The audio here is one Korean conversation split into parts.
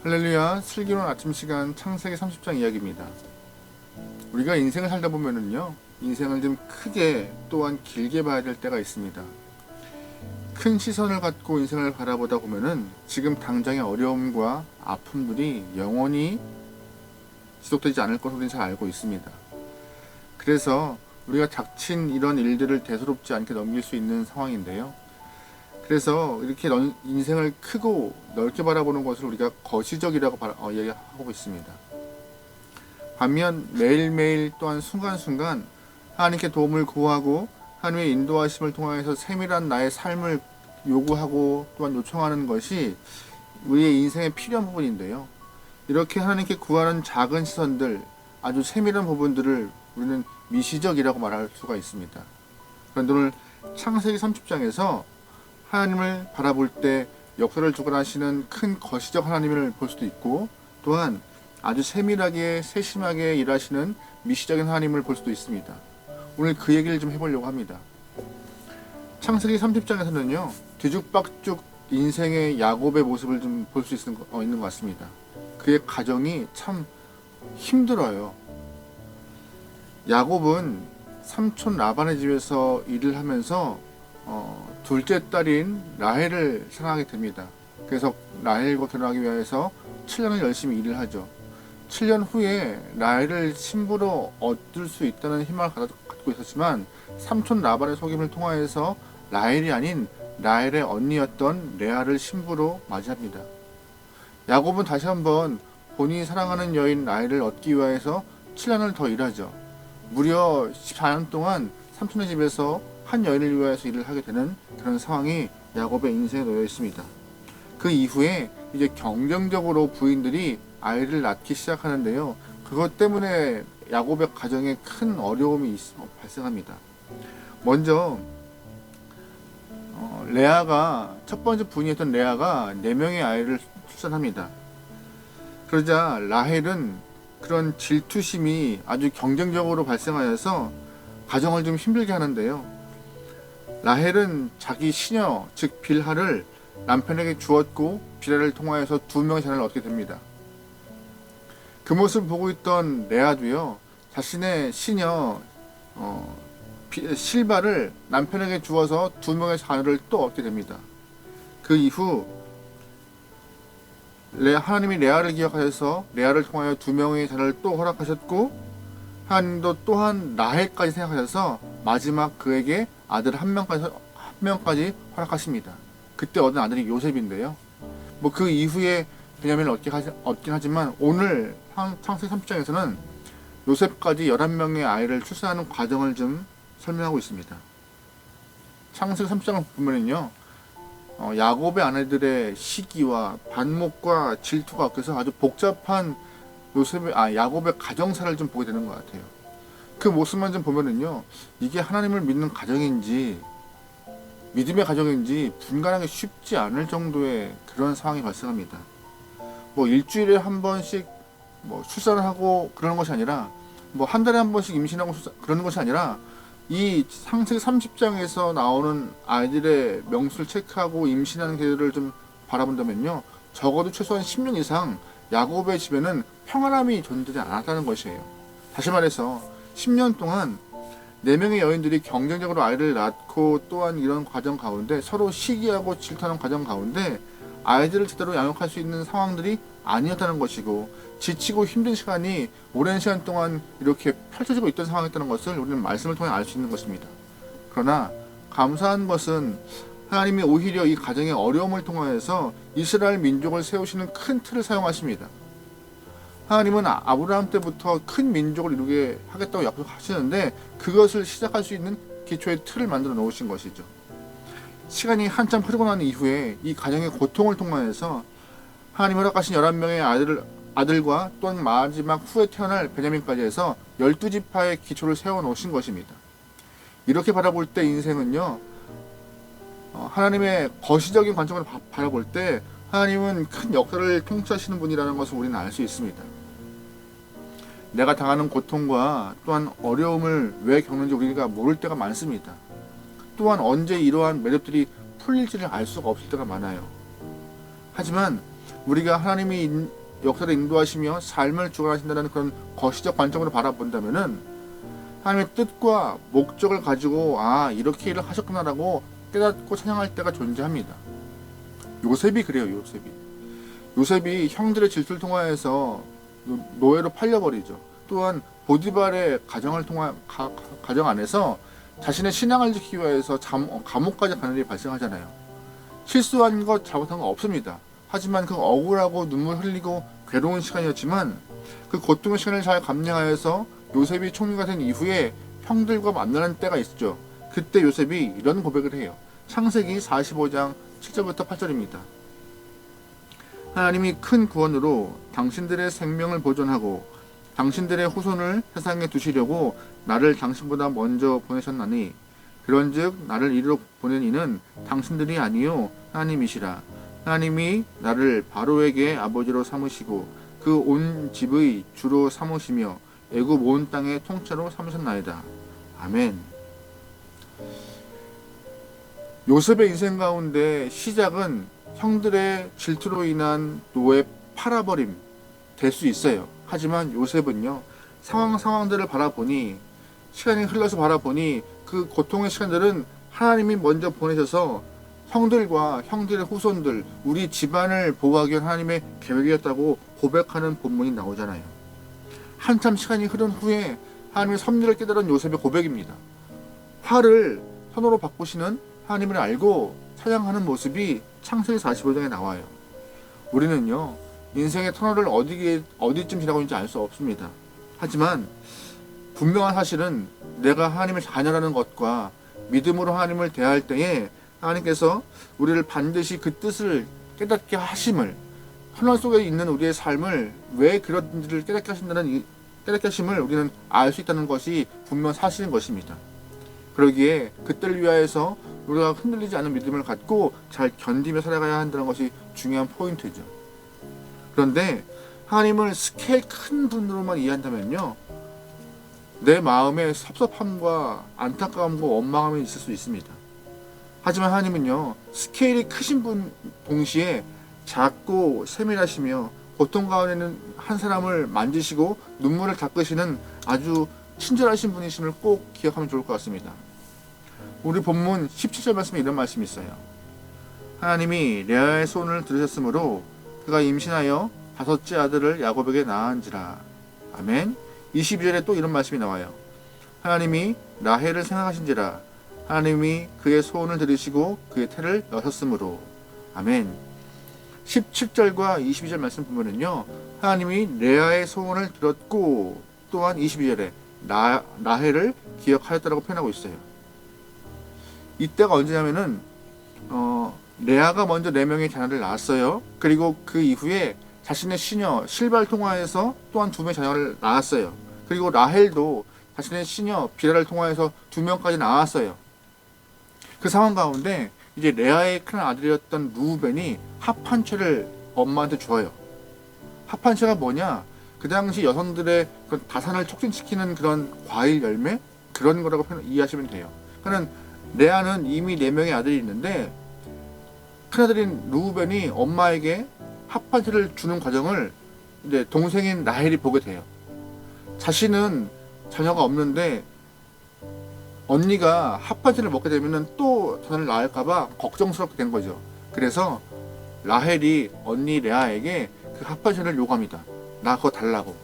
할렐루야, 슬기로운 아침 시간 창세기 30장 이야기입니다. 우리가 인생을 살다 보면은요, 인생을 좀 크게 또한 길게 봐야 될 때가 있습니다. 큰 시선을 갖고 인생을 바라보다 보면은 지금 당장의 어려움과 아픔들이 영원히 지속되지 않을 것을 우리는 잘 알고 있습니다. 그래서 우리가 닥친 이런 일들을 대수롭지 않게 넘길 수 있는 상황인데요. 그래서 이렇게 인생을 크고 넓게 바라보는 것을 우리가 거시적이라고 얘기하고 있습니다. 반면 매일매일 또한 순간순간 하나님께 도움을 구하고 하나님의 인도하심을 통해서 세밀한 나의 삶을 요구하고 또한 요청하는 것이 우리의 인생의 필요한 부분인데요. 이렇게 하나님께 구하는 작은 시선들, 아주 세밀한 부분들을 우리는 미시적이라고 말할 수가 있습니다. 그런데 오늘 창세기 30장에서 하나님을 바라볼 때 역사를 주관하시는 큰 거시적 하나님을 볼 수도 있고, 또한 아주 세밀하게 세심하게 일하시는 미시적인 하나님을 볼 수도 있습니다. 오늘 그 얘기를 좀 해보려고 합니다. 창세기 30장에서는요 뒤죽박죽 인생의 야곱의 모습을 좀 볼 수 있는 것 같습니다. 그의 가정이 참 힘들어요. 야곱은 삼촌 라반의 집에서 일을 하면서 둘째 딸인 라헬을 사랑하게 됩니다. 그래서 라헬과 결혼하기 위해서 7년을 열심히 일을 하죠. 7년 후에 라헬을 신부로 얻을 수 있다는 희망을 갖고 있었지만 삼촌 라반의 속임을 통하여서 라헬이 아닌 라헬의 언니였던 레아를 신부로 맞이합니다. 야곱은 다시 한번 본인이 사랑하는 여인 라헬을 얻기 위해서 7년을 더 일하죠. 무려 14년 동안 삼촌의 집에서 한 여인을 위해서 일을 하게 되는 그런 상황이 야곱의 인생에 놓여 있습니다. 그 이후에 이제 경쟁적으로 부인들이 아이를 낳기 시작하는데요. 그것 때문에 야곱의 가정에 큰 어려움이 발생합니다. 먼저 레아가 첫 번째 부인이었던 레아가 4명의 아이를 출산합니다. 그러자 라헬은 그런 질투심이 아주 경쟁적으로 발생하여서 가정을 좀 힘들게 하는데요. 라헬은 자기 시녀 즉 빌하를 남편에게 주었고 빌하를 통하여서 2명의 자녀를 얻게 됩니다. 그 모습을 보고 있던 레아도요 자신의 시녀 실바를 남편에게 주어서 2명의 자녀를 또 얻게 됩니다. 그 이후 하나님이 레아를 기억하셔서 레아를 통하여 2명의 자녀를 또 허락하셨고, 하나님도 또한 라헬까지 생각하셔서 마지막 그에게 아들 한 명까지 허락하십니다. 그때 얻은 아들이 요셉인데요. 그 이후에 베냐민을 얻긴 하지만 오늘 창세기 30장에서는 요셉까지 11명의 아이를 출산하는 과정을 좀 설명하고 있습니다. 창세기 30장을 보면은요, 야곱의 아내들의 시기와 반목과 질투가 그래서 아주 복잡한 야곱의 가정사를 좀 보게 되는 것 같아요. 그 모습만 좀 보면은요, 이게 하나님을 믿는 가정인지 믿음의 가정인지 분간하기 쉽지 않을 정도의 그런 상황이 발생합니다. 일주일에 한 번씩 출산을 하고 그러는 것이 아니라 한 달에 한 번씩 임신하고 그러는 것이 아니라 이 창세기 30장에서 나오는 아이들의 명수를 체크하고 임신하는 계절을 좀 바라본다면요, 적어도 최소한 10년 이상 야곱의 집에는 평안함이 존재하지 않았다는 것이에요. 다시 말해서 10년 동안 4명의 여인들이 경쟁적으로 아이를 낳고 또한 이런 과정 가운데 서로 시기하고 질투하는 과정 가운데 아이들을 제대로 양육할 수 있는 상황들이 아니었다는 것이고, 지치고 힘든 시간이 오랜 시간 동안 이렇게 펼쳐지고 있던 상황이었다는 것을 우리는 말씀을 통해 알 수 있는 것입니다. 그러나 감사한 것은 하나님이 오히려 이 가정의 어려움을 통하여서 이스라엘 민족을 세우시는 큰 틀을 사용하십니다. 하나님은 아브라함 때부터 큰 민족을 이루게 하겠다고 약속하시는데 그것을 시작할 수 있는 기초의 틀을 만들어 놓으신 것이죠. 시간이 한참 흐르고 난 이후에 이 가정의 고통을 통하여서 하나님 허락하신 11명의 아들과 또한 마지막 후에 태어날 베냐민까지 해서 12지파의 기초를 세워 놓으신 것입니다. 이렇게 바라볼 때 인생은요, 하나님의 거시적인 관점으로 바라볼 때 하나님은 큰 역사를 통치하시는 분이라는 것을 우리는 알 수 있습니다. 내가 당하는 고통과 또한 어려움을 왜 겪는지 우리가 모를 때가 많습니다. 또한 언제 이러한 매듭들이 풀릴지를 알 수가 없을 때가 많아요. 하지만 우리가 하나님이 역사를 인도하시며 삶을 주관하신다는 그런 거시적 관점으로 바라본다면은 하나님의 뜻과 목적을 가지고 이렇게 일을 하셨구나라고 깨닫고 찬양할 때가 존재합니다. 요셉이 그래요. 요셉이 형들의 질투를 통하여서 노예로 팔려버리죠. 또한 보디발의 가정 안에서 자신의 신앙을 지키기 위해서 감옥까지 가는 일이 발생하잖아요. 실수한 것, 잘못한 거 없습니다. 하지만 그 억울하고 눈물 흘리고 괴로운 시간이었지만 그 고통의 시간을 잘 감내하여서 요셉이 총리가 된 이후에 형들과 만나는 때가 있죠. 그때 요셉이 이런 고백을 해요. 창세기 45장 7절부터 8절입니다. 하나님이 큰 구원으로 당신들의 생명을 보존하고 당신들의 후손을 세상에 두시려고 나를 당신보다 먼저 보내셨나니 그런즉 나를 이리로 보낸 이는 당신들이 아니요 하나님이시라. 하나님이 나를 바로에게 아버지로 삼으시고 그 온 집의 주로 삼으시며 애굽 온 땅의 통째로 삼으셨나이다. 아멘. 요셉의 인생 가운데 시작은 형들의 질투로 인한 노예 팔아버림 될 수 있어요. 하지만 요셉은요, 상황들을 바라보니, 시간이 흘러서 바라보니 그 고통의 시간들은 하나님이 먼저 보내셔서 형들과 형들의 후손들, 우리 집안을 보호하기 위한 하나님의 계획이었다고 고백하는 본문이 나오잖아요. 한참 시간이 흐른 후에 하나님의 섭리를 깨달은 요셉의 고백입니다. 화를 선호로 바꾸시는 하나님을 알고 찬양하는 모습이 창세기 45장에 나와요. 우리는요, 인생의 터널을 어디쯤 지나고 있는지 알 수 없습니다. 하지만 분명한 사실은 내가 하나님의 자녀라는 것과 믿음으로 하나님을 대할 때에 하나님께서 우리를 반드시 그 뜻을 깨닫게 하심을, 터널 속에 있는 우리의 삶을 왜 그런지를 깨닫게 하심을 우리는 알 수 있다는 것이 분명 사실인 것입니다. 그러기에 그때를 위하여서 우리가 흔들리지 않은 믿음을 갖고 잘 견디며 살아가야 한다는 것이 중요한 포인트죠. 그런데 하나님을 스케일 큰 분으로만 이해한다면요, 내 마음에 섭섭함과 안타까움과 원망함이 있을 수 있습니다. 하지만 하나님은요, 스케일이 크신 분 동시에 작고 세밀하시며 고통 가운데는 한 사람을 만지시고 눈물을 닦으시는 아주 친절하신 분이심을 꼭 기억하면 좋을 것 같습니다. 우리 본문 17절 말씀에 이런 말씀이 있어요. 하나님이 레아의 소원을 들으셨으므로 그가 임신하여 5째 아들을 야곱에게 낳은지라. 아멘. 22절에 또 이런 말씀이 나와요. 하나님이 라헬을 생각하신지라. 하나님이 그의 소원을 들으시고 그의 태를 여셨으므로. 아멘. 17절과 22절 말씀 보면은요, 하나님이 레아의 소원을 들었고 또한 22절에 라헬을 기억하였다라고 표현하고 있어요. 이때가 언제냐면은 레아가 먼저 4명의 자녀를 낳았어요. 그리고 그 이후에 자신의 시녀 실바를 통하여서 또한 2명의 자녀를 낳았어요. 그리고 라헬도 자신의 시녀 비라를 통하여서 2명까지 낳았어요. 그 상황 가운데 이제 레아의 큰 아들이었던 루벤이 합한채를 엄마한테 줘요. 합한채가 뭐냐? 그 당시 여성들의 그 다산을 촉진시키는 그런 과일 열매? 그런 거라고 이해하시면 돼요. 그러니까 레아는 이미 4명의 아들이 있는데 큰아들인 루벤이 엄마에게 합한채를 주는 과정을 이제 동생인 라헬이 보게 돼요. 자신은 자녀가 없는데 언니가 합한채를 먹게 되면 또 자녀를 낳을까봐 걱정스럽게 된 거죠. 그래서 라헬이 언니 레아에게 그 합한채를 요구합니다. 나 그거 달라고.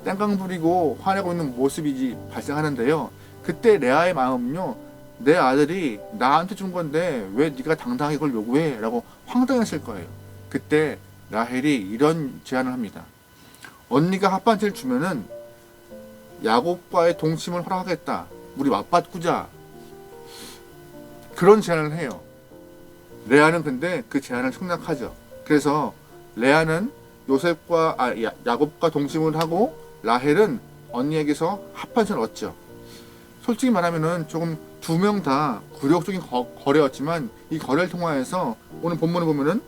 땡깡 부리고 화내고 있는 모습이 발생하는데요. 그때 레아의 마음은요, 내 아들이 나한테 준 건데 왜 네가 당당하게 그걸 요구해? 라고 황당했을 거예요. 그때 라헬이 이런 제안을 합니다. 언니가 합한채를 주면은 야곱과의 동침을 허락하겠다. 우리 맞바꾸자. 그런 제안을 해요. 레아는 근데 그 제안을 승낙하죠. 그래서 레아는 야곱과 동침을 하고 라헬은 언니에게서 합한채를 얻죠. 솔직히 말하면은 조금 2명 다 굴욕적인 거래였지만 이 거래를 통하여서 오늘 본문을 보면은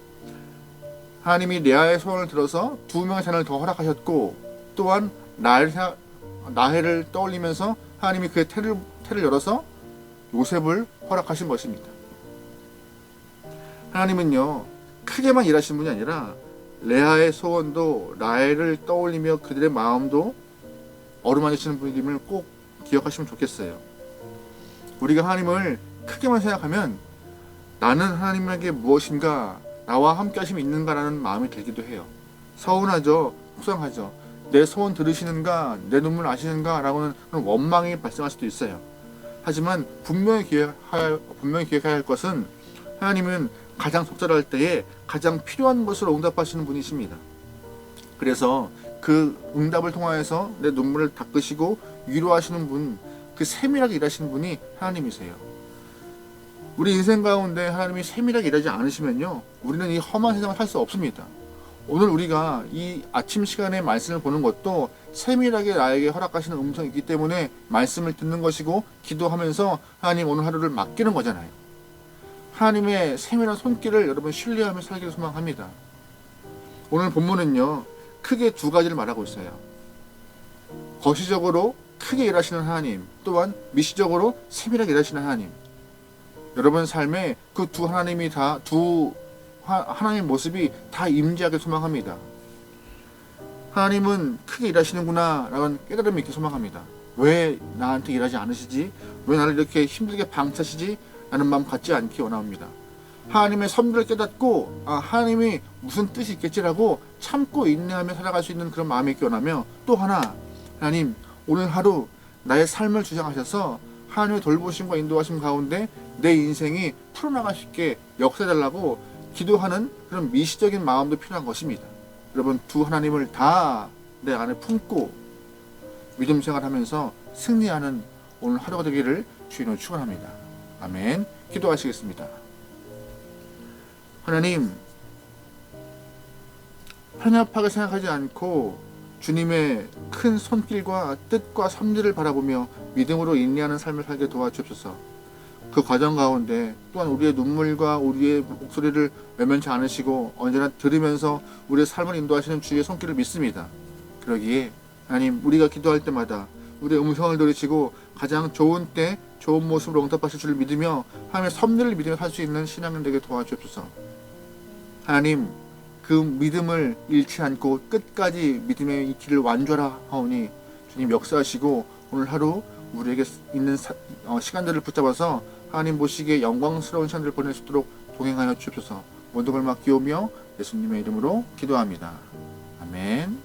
하나님이 레아의 소원을 들어서 2명의 자녀를 더 허락하셨고 또한 라헬을 떠올리면서 하나님이 그의 태를 열어서 요셉을 허락하신 것입니다. 하나님은요, 크게만 일하시는 분이 아니라 레아의 소원도 라헬을 떠올리며 그들의 마음도 어루만지시는 분임을 꼭 기억하시면 좋겠어요. 우리가 하나님을 크게만 생각하면 나는 하나님에게 무엇인가, 나와 함께 하심이 있는가라는 마음이 들기도 해요. 서운하죠. 속상하죠. 내 소원 들으시는가, 내 눈물 아시는가 라고는 그런 원망이 발생할 수도 있어요. 하지만 분명히 기억해야 할 것은 하나님은 가장 적절할 때에 가장 필요한 것으로 응답하시는 분이십니다. 그래서 그 응답을 통하여서 내 눈물을 닦으시고 위로하시는 분, 그 세밀하게 일하시는 분이 하나님이세요. 우리 인생 가운데 하나님이 세밀하게 일하지 않으시면요, 우리는 이 험한 세상을 살 수 없습니다. 오늘 우리가 이 아침 시간에 말씀을 보는 것도 세밀하게 나에게 허락하시는 음성이 있기 때문에 말씀을 듣는 것이고, 기도하면서 하나님 오늘 하루를 맡기는 거잖아요. 하나님의 세밀한 손길을 여러분 신뢰하며 살기를 소망합니다. 오늘 본문은요, 크게 두 가지를 말하고 있어요. 거시적으로 크게 일하시는 하나님, 또한 미시적으로 세밀하게 일하시는 하나님. 여러분 삶에 그 두 하나님이 다, 하나님의 모습이 다 임재하길 소망합니다. 하나님은 크게 일하시는구나 라는 깨달음이 있길 소망합니다. 왜 나한테 일하지 않으시지? 왜 나를 이렇게 힘들게 방치하시지? 라는 마음 갖지 않기 원합니다. 하나님의 섭리를 깨닫고 하나님이 무슨 뜻이 있겠지라고 참고 인내하며 살아갈 수 있는 그런 마음이 있기 원하며, 또 하나, 하나님 오늘 하루 나의 삶을 주장하셔서 하나님의 돌보심과 인도하심 가운데 내 인생이 풀어나갈 수 있게 역사해달라고 기도하는 그런 미시적인 마음도 필요한 것입니다. 여러분, 두 하나님을 다 내 안에 품고 믿음 생활하면서 승리하는 오늘 하루가 되기를 주님으로 축원합니다. 아멘. 기도하시겠습니다. 하나님, 편협하게 생각하지 않고 주님의 큰 손길과 뜻과 섭리를 바라보며 믿음으로 인내하는 삶을 살게 도와주옵소서. 그 과정 가운데 또한 우리의 눈물과 우리의 목소리를 외면치 않으시고 언제나 들으면서 우리의 삶을 인도하시는 주의 손길을 믿습니다. 그러기에 하나님, 우리가 기도할 때마다 우리의 음성을 들으시고 가장 좋은 때 좋은 모습으로 응답하실 줄을 믿으며 하나님의 섭리를 믿으며 살 수 있는 신앙인 되게 도와주옵소서. 하나님, 그 믿음을 잃지 않고 끝까지 믿음의 이 길을 완주하라 하오니 주님 역사하시고 오늘 하루 우리에게 있는 시간들을 붙잡아서 하나님 보시기에 영광스러운 시간들을 보낼 수 있도록 동행하여 주옵소서. 모든 걸 맡기오며 예수님의 이름으로 기도합니다. 아멘.